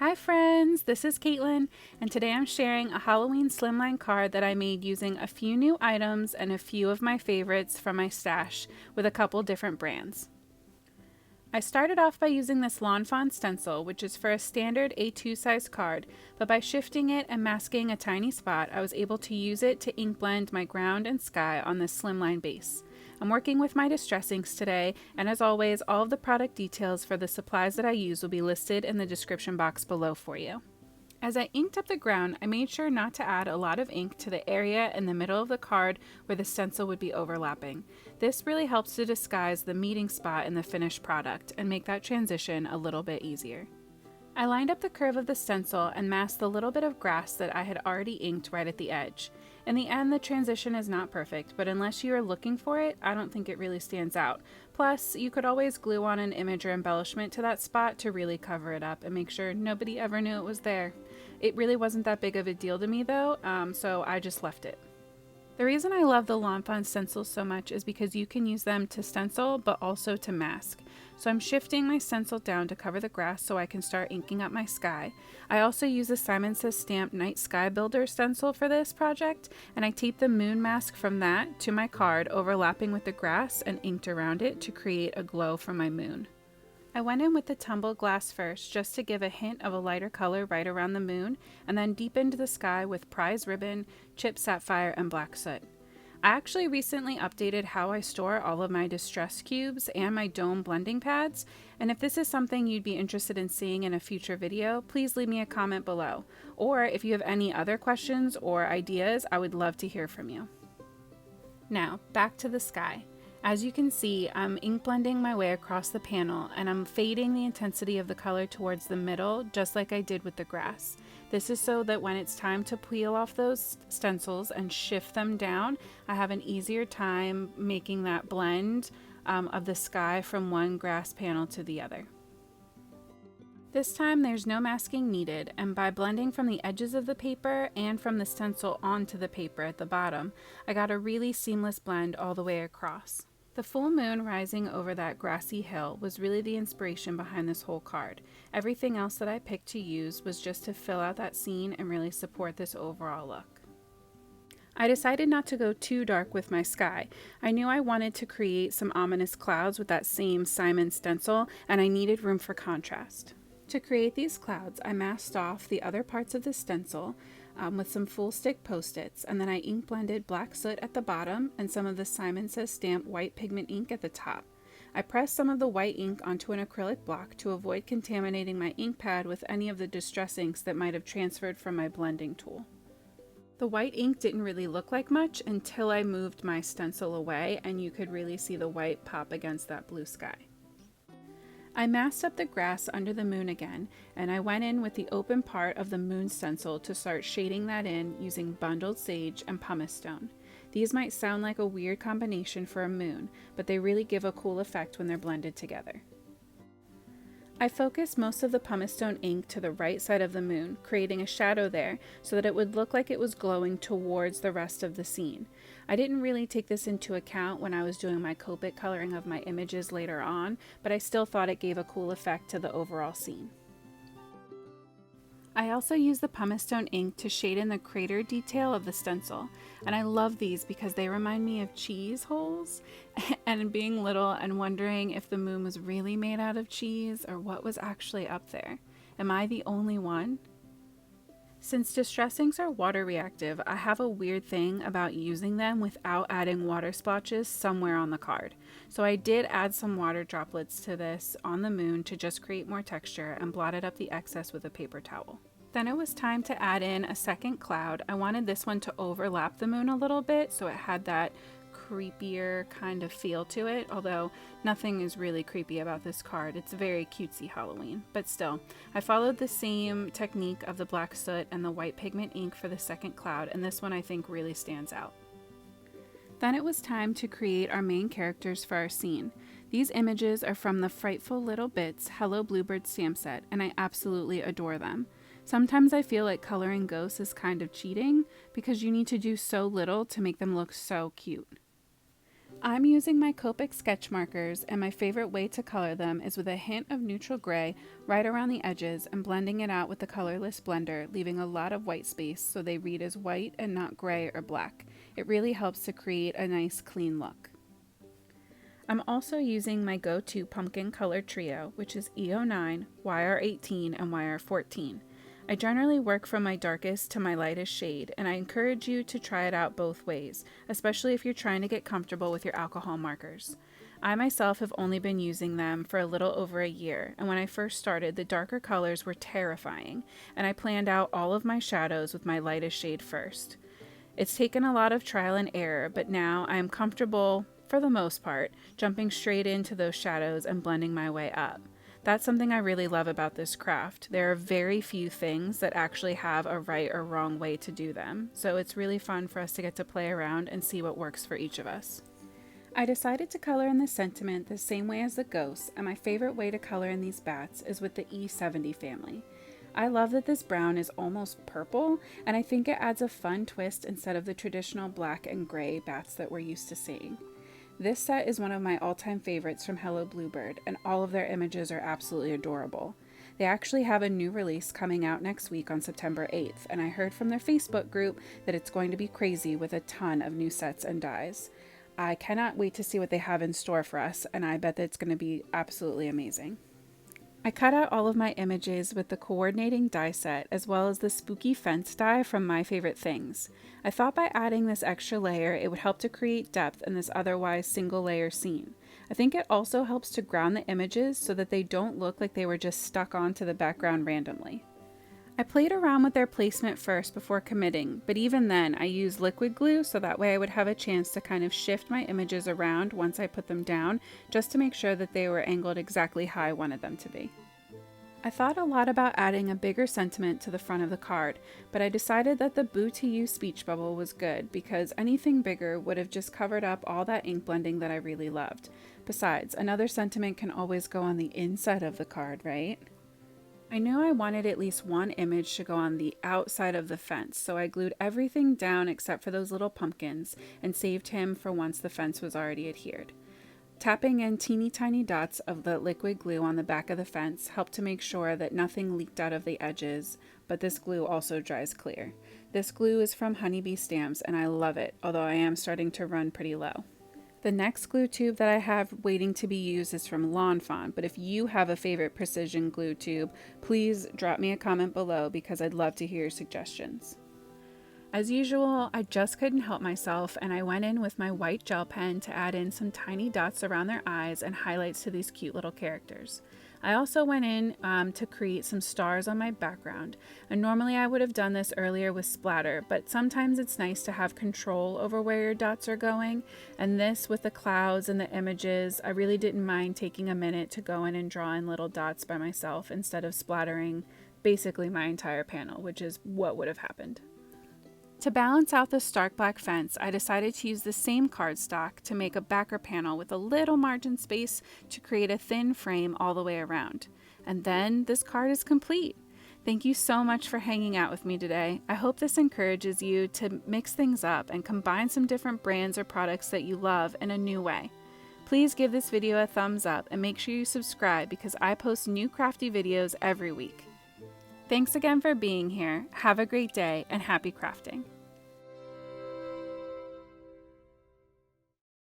Hi friends, this is Caitlin, and today I'm sharing a Halloween slimline card that I made using a few new items and a few of my favorites from my stash with a couple different brands. I started off by using this Lawn Fawn stencil, which is for a standard A2 size card, but by shifting it and masking a tiny spot, I was able to use it to ink blend my ground and sky on this slimline base. I'm working with my distress inks today, and as always, all of the product details for the supplies that I use will be listed in the description box below for you. As I inked up the ground, I made sure not to add a lot of ink to the area in the middle of the card where the stencil would be overlapping. This really helps to disguise the meeting spot in the finished product and make that transition a little bit easier. I lined up the curve of the stencil and masked the little bit of grass that I had already inked right at the edge. In the end, the transition is not perfect, but unless you are looking for it, I don't think it really stands out. Plus, you could always glue on an image or embellishment to that spot to really cover it up and make sure nobody ever knew it was there. It really wasn't that big of a deal to me though, so I just left it. The reason I love the Lawn Fawn stencils so much is because you can use them to stencil but also to mask. So I'm shifting my stencil down to cover the grass so I can start inking up my sky. I also use a Simon Says Stamp Night Sky Builder stencil for this project, and I taped the moon mask from that to my card, overlapping with the grass, and inked around it to create a glow for my moon. I went in with the tumbled glass first just to give a hint of a lighter color right around the moon, and then deepened the sky with prize ribbon, chipped sapphire, and black soot. I actually recently updated how I store all of my distress cubes and my dome blending pads, and if this is something you'd be interested in seeing in a future video, please leave me a comment below. Or if you have any other questions or ideas, I would love to hear from you. Now, back to the sky. As you can see, I'm ink blending my way across the panel, and I'm fading the intensity of the color towards the middle, just like I did with the grass. This is so that when it's time to peel off those stencils and shift them down, I have an easier time making that blend of the sky from one grass panel to the other. This time there's no masking needed, and by blending from the edges of the paper and from the stencil onto the paper at the bottom, I got a really seamless blend all the way across. The full moon rising over that grassy hill was really the inspiration behind this whole card. Everything else that I picked to use was just to fill out that scene and really support this overall look. I decided not to go too dark with my sky. I knew I wanted to create some ominous clouds with that same Simon stencil, and I needed room for contrast. To create these clouds, I masked off the other parts of the stencil with some full stick post-its, and then I ink blended black soot at the bottom and some of the Simon Says Stamp white pigment ink at the top. I pressed some of the white ink onto an acrylic block to avoid contaminating my ink pad with any of the distress inks that might have transferred from my blending tool. The white ink didn't really look like much until I moved my stencil away, and you could really see the white pop against that blue sky. I masked up the grass under the moon again, and I went in with the open part of the moon stencil to start shading that in using bundled sage and pumice stone. These might sound like a weird combination for a moon, but they really give a cool effect when they're blended together. I focused most of the pumice stone ink to the right side of the moon, creating a shadow there so that it would look like it was glowing towards the rest of the scene. I didn't really take this into account when I was doing my Copic coloring of my images later on, but I still thought it gave a cool effect to the overall scene. I also used the pumice stone ink to shade in the crater detail of the stencil, and I love these because they remind me of cheese holes, and being little and wondering if the moon was really made out of cheese or what was actually up there. Am I the only one? Since distress inks are water reactive, I have a weird thing about using them without adding water splotches somewhere on the card. So I did add some water droplets to this on the moon to just create more texture and blotted up the excess with a paper towel. Then it was time to add in a second cloud. I wanted this one to overlap the moon a little bit so it had that creepier kind of feel to it, although nothing is really creepy about this card. It's very cutesy Halloween, but still, I followed the same technique of the black soot and the white pigment ink for the second cloud, and this one I think really stands out. Then it was time to create our main characters for our scene. These images are from the Frightful Little Bits Hello Bluebird stamp set, and I absolutely adore them. Sometimes I feel like coloring ghosts is kind of cheating because you need to do so little to make them look so cute. I'm using my Copic sketch markers, and my favorite way to color them is with a hint of neutral gray right around the edges and blending it out with the colorless blender, leaving a lot of white space so they read as white and not gray or black. It really helps to create a nice clean look. I'm also using my go-to pumpkin color trio, which is E09, YR18, and YR14. I generally work from my darkest to my lightest shade, and I encourage you to try it out both ways, especially if you're trying to get comfortable with your alcohol markers. I myself have only been using them for a little over a year, and when I first started, the darker colors were terrifying, and I planned out all of my shadows with my lightest shade first. It's taken a lot of trial and error, but now I am comfortable, for the most part, jumping straight into those shadows and blending my way up. That's something I really love about this craft. There are very few things that actually have a right or wrong way to do them, so it's really fun for us to get to play around and see what works for each of us. I decided to color in the sentiment the same way as the ghosts, and my favorite way to color in these bats is with the E70 family. I love that this brown is almost purple, and I think it adds a fun twist instead of the traditional black and gray bats that we're used to seeing. This set is one of my all-time favorites from Hello Bluebird, and all of their images are absolutely adorable. They actually have a new release coming out next week on September 8th, and I heard from their Facebook group that it's going to be crazy with a ton of new sets and dies. I cannot wait to see what they have in store for us, and I bet that it's going to be absolutely amazing. I cut out all of my images with the coordinating die set as well as the spooky fence die from My Favorite Things. I thought by adding this extra layer it would help to create depth in this otherwise single layer scene. I think it also helps to ground the images so that they don't look like they were just stuck onto the background randomly. I played around with their placement first before committing, but even then I used liquid glue so that way I would have a chance to kind of shift my images around once I put them down, just to make sure that they were angled exactly how I wanted them to be. I thought a lot about adding a bigger sentiment to the front of the card, but I decided that the Boo to You speech bubble was good because anything bigger would have just covered up all that ink blending that I really loved. Besides, another sentiment can always go on the inside of the card, right? I knew I wanted at least one image to go on the outside of the fence, so I glued everything down except for those little pumpkins and saved him for once the fence was already adhered. Tapping in teeny tiny dots of the liquid glue on the back of the fence helped to make sure that nothing leaked out of the edges, but this glue also dries clear. This glue is from Honeybee Stamps and I love it, although I am starting to run pretty low. The next glue tube that I have waiting to be used is from Lawn Fawn, but if you have a favorite precision glue tube, please drop me a comment below because I'd love to hear your suggestions. As usual, I just couldn't help myself and I went in with my white gel pen to add in some tiny dots around their eyes and highlights to these cute little characters. I also went in to create some stars on my background, and normally I would have done this earlier with splatter, but sometimes it's nice to have control over where your dots are going, and this with the clouds and the images, I really didn't mind taking a minute to go in and draw in little dots by myself instead of splattering basically my entire panel, which is what would have happened. To balance out the stark black fence, I decided to use the same cardstock to make a backer panel with a little margin space to create a thin frame all the way around. And then this card is complete. Thank you so much for hanging out with me today. I hope this encourages you to mix things up and combine some different brands or products that you love in a new way. Please give this video a thumbs up and make sure you subscribe because I post new crafty videos every week. Thanks again for being here. Have a great day and happy crafting.